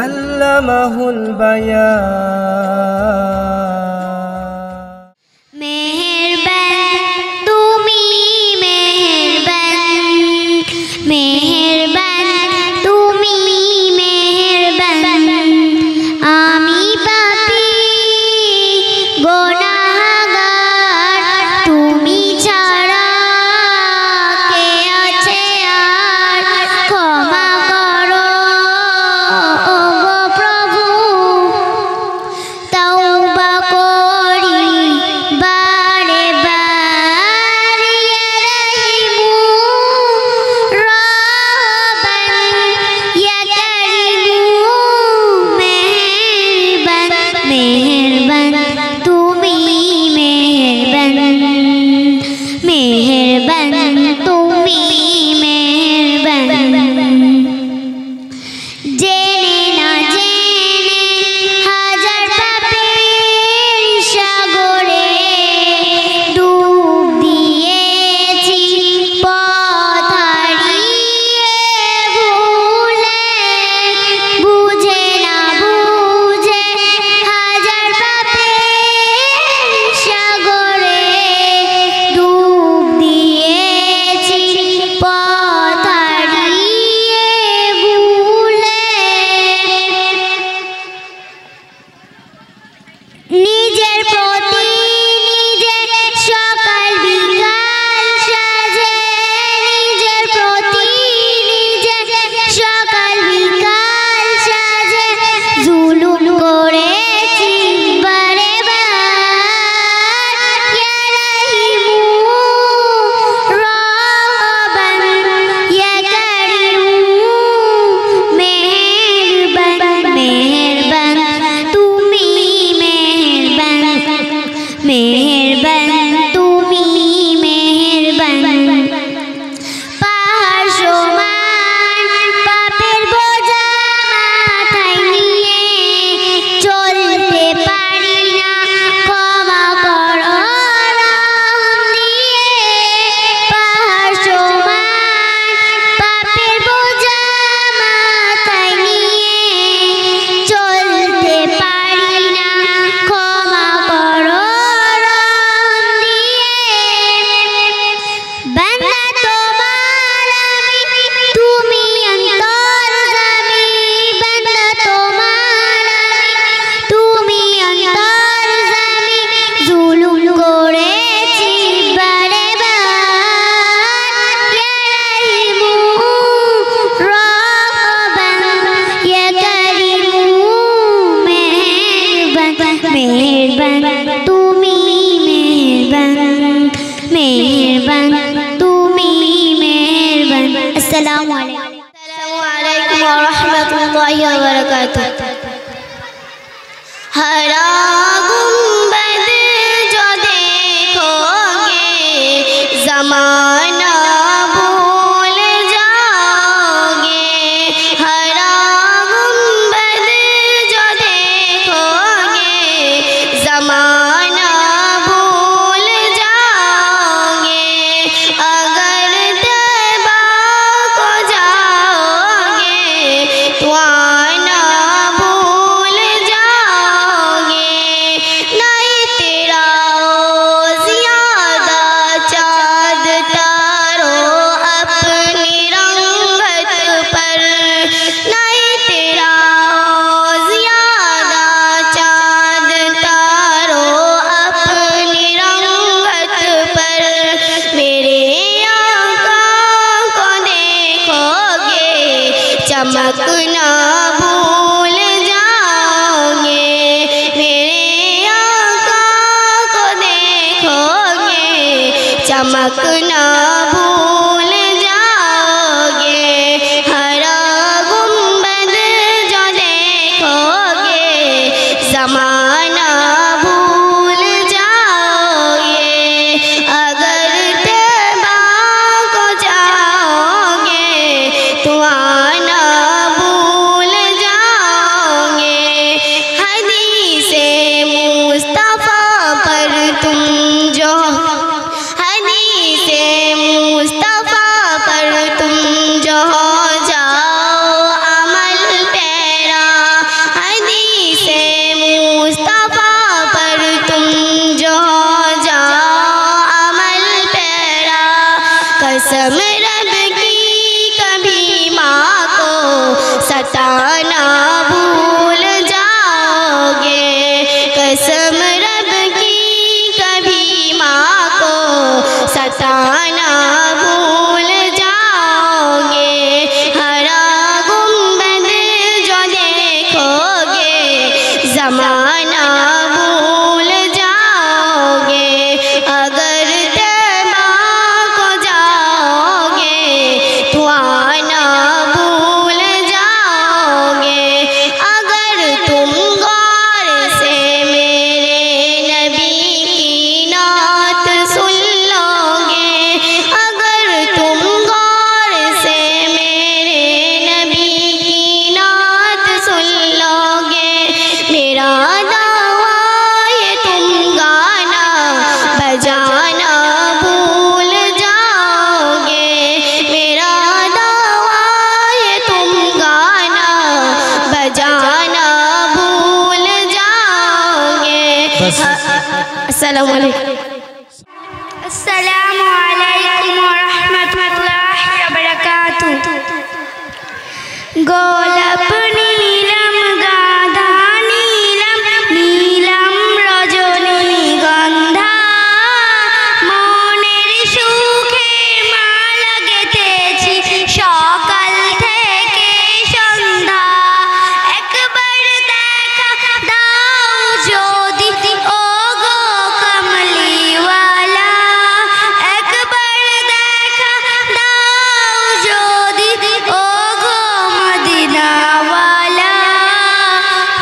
আল্লামাহুল বায়ান। अस्सलामुअलैकुम वरहमतुल्लाहि वबरकातुहू। हरा गुंबद जो देखोगे ज़माना भूल जाओगे। हरा गुंबद जो देखोगे ज़माना भूल जाओगे। अगर तबा को जाओगे तो आना भूल जाओगे। नहीं तेरा ज़्यादा चाँद तारो अपनी रंगत पर। नहीं तेरा ज़्यादा चाँद तारो अपनी रंगत पर। मेरे आका को देखोगे चमकना भूल जाओगे। मेरे आका को देखोगे चमकना भूल जाओगे। हरा गुंबद जो देखोगे ज़माना भूल जाओगे। अगर तबा को जाओगे तो आना भूल सताना भूल जाओगे। कसम रब की कभी माँ को सताना भूल जाओगे। हरा गुंबद जो देखोगे ज़माना भूल जाओगे। अगर तैबा को जाओगे तो आना भूल जाओगे। अगर तुम गौर से मेरे नबी की नात सुन लोगे, अगर तुम गौर से मेरे नबी की नात सुन लोगे, मेरा दावा ये तुम गाना बजाना भूल जाओगे। मेरा दावा ये तुम गाना बजाना भूल जाओगे। अस्सलामु अलैकुम। अस्सलामु अलैकुम व रहमतुल्लाहि व बरकातुहू। गोलाप नीलम गाधा नीलम नीलम रजनीगंधा, মনের সুখে মালা গেঁথেছি সকাল থেকে সন্ধ্যা। একবার দেখা দাও যদি ও গো কমলিওয়ালা, একবার দেখা দাও যদি ও গো মদিনাওয়ালা।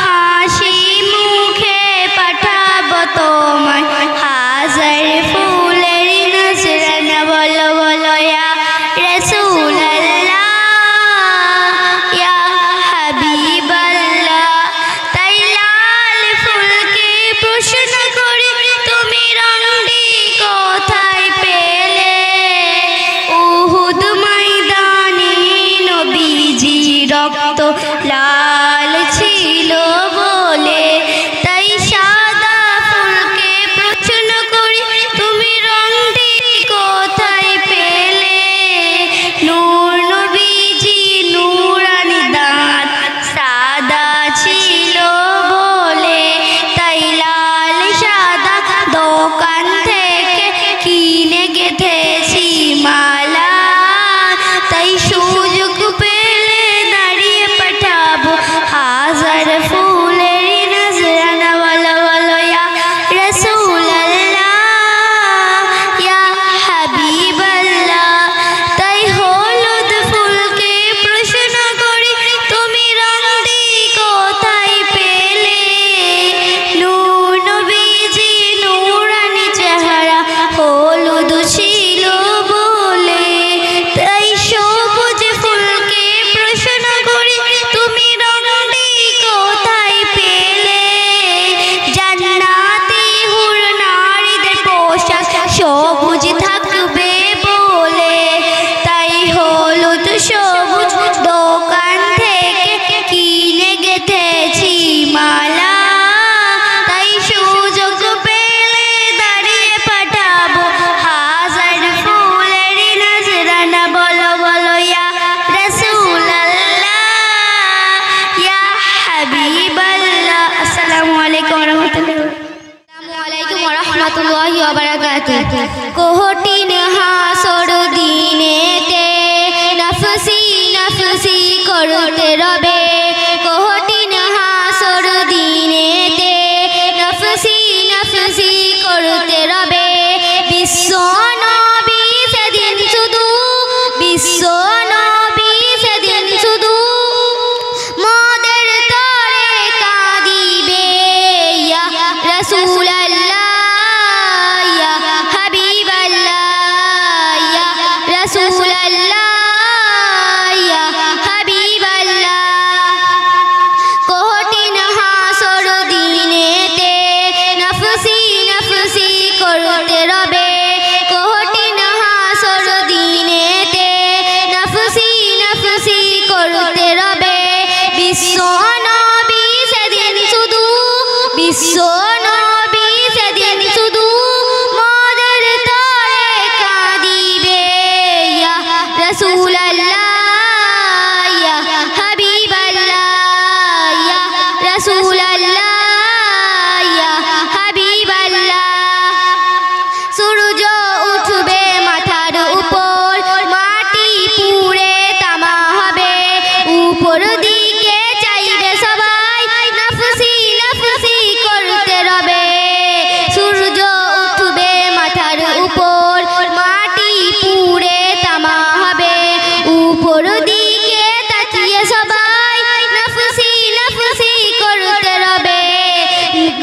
হাসি মুখে পাঠাবো তোমায় হাজার ফুলের নজরানা। বলো বলো ইয়া রাসূলুল্লাহ ইয়া হাবিবাল্লাহ। তাই লাল ফুলকে প্রশ্ন করি তুমি রংটি কোথায় পেলে? উহুদ ময়দানে নবীজি রক্ত লাল ছিল বলে, তাই সাদা ফুলকে প্রশ্ন করি তুমি রংটি কোথায় পেলে? নূর নবীজি নূরানি দাঁত সাদা ছিল বলে, তাই লাল সাদা দোকান থেকে কিনে গেঁথেছি মালা। তাই সুযোগ পেলে দাঁড়িয়ে পাঠাবো হাজার ফুলের নজরানা। বলো বলো ইয়া রাসূলুল্লাহ ইয়া হাবিবাল্লাহ। তাই হলুদ ফুলকে প্রশ্ন করি তুমি রংটি কোথায় পেলে? নূর নবীজি নূরানি চেহারা হলুদ ছিল বলে, তাই সবুজ ফুলকে প্রশ্ন করি তুমি রংটি কোথায় পেলে? জান্নাতি হুর নারীদের পোশাক সবুজ থাকবে বলে, তাই হলুদ সবুজ দোকান থেকে কিনে গেঁথেছি মালা। তাই সুযোগ পেলে দাঁড়িয়ে পাঠাবো হাজার ফুলের নজরানা। বলো বলো ইয়া রাসূলুল্লাহ ইয়া হাবিবাল্লাহ। আসসালামু আলাইকুম ওয়া রাহমাতুল্লাহ। আসসালামু আলাইকুম ওয়া রাহমাতুল্লাহি ওয়া বারাকাতুহু। কঠিন হাসর দিনেতে নফসি নফসি করতে রবে, কঠিন হাসর দিনেতে নফসি নফসি করতে রবে। বিশ্ব নবী সেদিন শুধু, বিশ্ব নবী সেদিন শুধু মদের তরে কাঁদিবে। ইয়া রাসূলুল্লাহ ইয়া হাবিবাল্লাহ ইয়া রাসূলুল্লাহ ইয়া হাবিবাল্লাহ। কঠিন হাসর দিনেতে নফসি নফসি করতে রবে, কঠিন হাসর দিনেতে নফসি নফসি করতে রবে। বিশ্ব নবী সেদিন শুধু, বিশ্ব নবী সেদিন শুধু মদের তরে কাঁদিবে। ইয়া রাসূলুল্লাহ ইয়া হাবিবাল্লাহ উপর দিকে তাকিয়ে সবাই নফসি নফসি করতে রবে।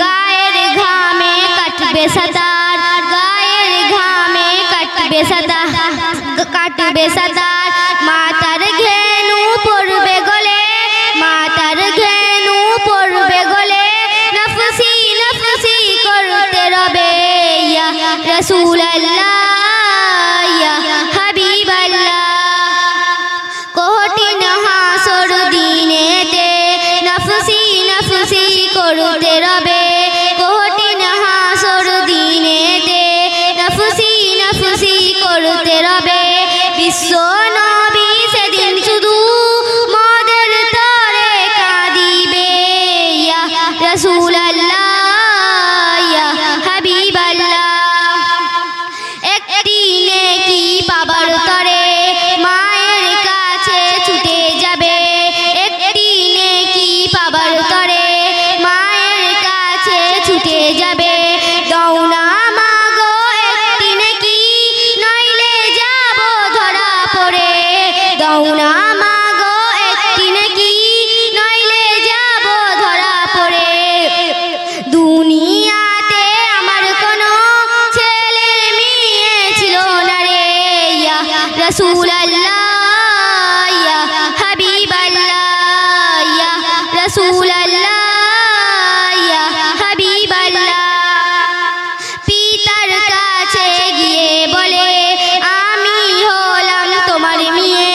গায়ের ঘামে কাটবে সাঁতার, গায়ের ঘামে কাটবে সাঁতার, মাতার ঘেনু পড়বে গলে, মাতার ঘেনু পড়বে গলে, নফসি নফসি করতে রবে। ইয়া রাসূলুল্লাহ ইয়া হাবিবাল্লাহ, কঠিন হাসর দিনেতে নফসি নফসি করতে রবে, কঠিন হাসর দিনেতে নফসি নফসি করতে রবে। বিশ্ব নবী সেদিন শুধু মদের তরে কাঁদিবে। ইয়া রাসূলুল্লাহ ইয়া হাবিবাল্লাহ, একটি নেকি পাবার তরে মায়ের কাছে ছুটে যাবে, একটি নেকি পাবার তরে মায়ের কাছে ছুটে যাবে। দাও না মাগো একটি নেকি, নইলে যাব ধরা পড়ে, দাও না মাগো একটি নেকি, নইলে যাব ধরা পড়ে। দুনিয়াতে আমার কোনো ছেলের মেয়ে ছিল না রে। ইয়া রাসূলুল্লাহ ইয়া হাবিবাল্লাহ, ইয়া রাসূলুল্লাহ ইয়া হাবিবাল্লাহ। পিতার কাছে গিয়ে বলে আমি হলাম তোমার মেয়ে,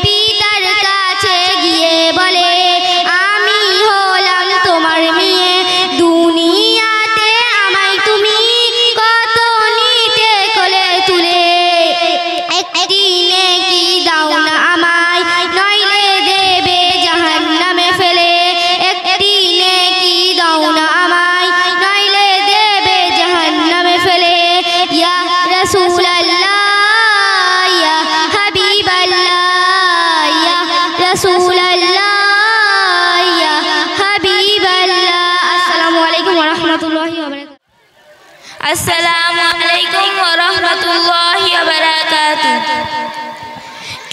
পিতার কাছে গিয়ে বলে আমি হলাম তোমার মেয়ে। দুনিয়াতে আমায় তুমি কত নিতে কোলে তুলে, একটি নেকি দাও না আমায়, নইলে দেবে জাহান্নামে ফেলে, একটি নেকি দাও না আমায়, নইলে দেবে জাহান্নামে ফেলে। ইয়া রাসূলুল্লাহ ইয়া হাবিবাল্লাহ, ইয়া রাসূলুল্লাহ ইয়া হাবিবাল্লাহ। আসসালামু আলাইকুম ওয়া রাহমাতুল্লাহি ওয়া বারাকাতুহু। আসসালামু আলাইকুম ওয়া রাহমাতুল্লাহি ওয়া বারাকাতুহু।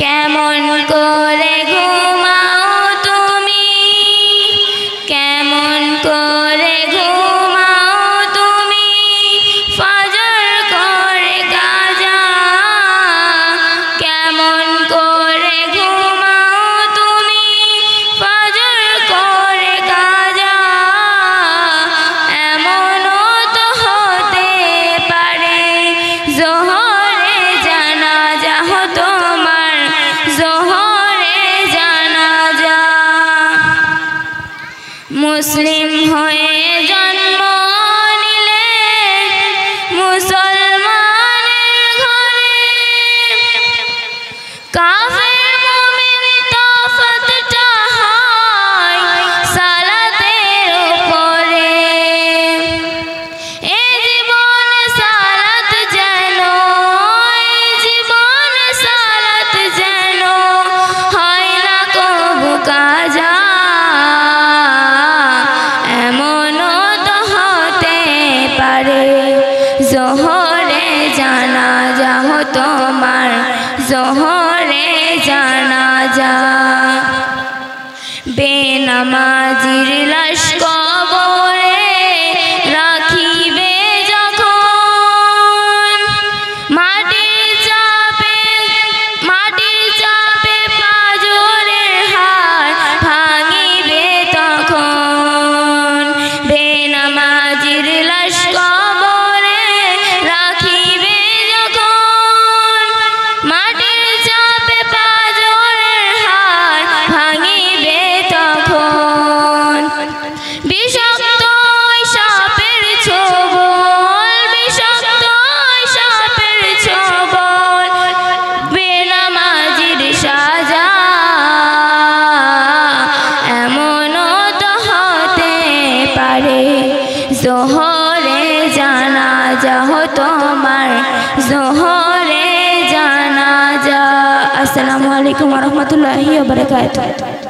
কেমন করে ঘুমাও তুমি, কেমন করে ঘুমাও তুমি, ফজর করে কাজা, কেমন করে ঘুমাও তুমি, ফজর করে কাজা। এমনও তো হতে পারে জোহরে জানাজা তোমার, জোহরে জানাজা। মুসলিম হয়ে জন্ম নিলে মুসলমানের ঘরে, কাফের মুমিন তফাতটা হয় সালাতের উপরে। এই জীবন সালাত যেন, এই জীবন সালাত যেন হয় না কবু কাজা। এমনও তো হতে পারে জোহরে জানাজা তোমার, জোহরে জানাজা। বেনামাজির লাশ কবরে রাখিবে যখন, মাটির চাপে পাঁজরের হাড় ভাঙিবে তখন। বেনামাজির লাশ কবরে রাখিবে যখন, মাটির চাপে পাঁজরের হাড় ভাঙিবে তখন। বিষাক্ত সাপের ছোবল, বিষাক্ত সাপের ছোবল, বেনামাজির সাজা। এমনও তো হতে পারে জোহরে জানাজা তোমার, জোহরে জানাজা। আসসালামু আলাইকুম ওয়া রাহমাতুল্লাহি ওয়া বারাকাতুহু।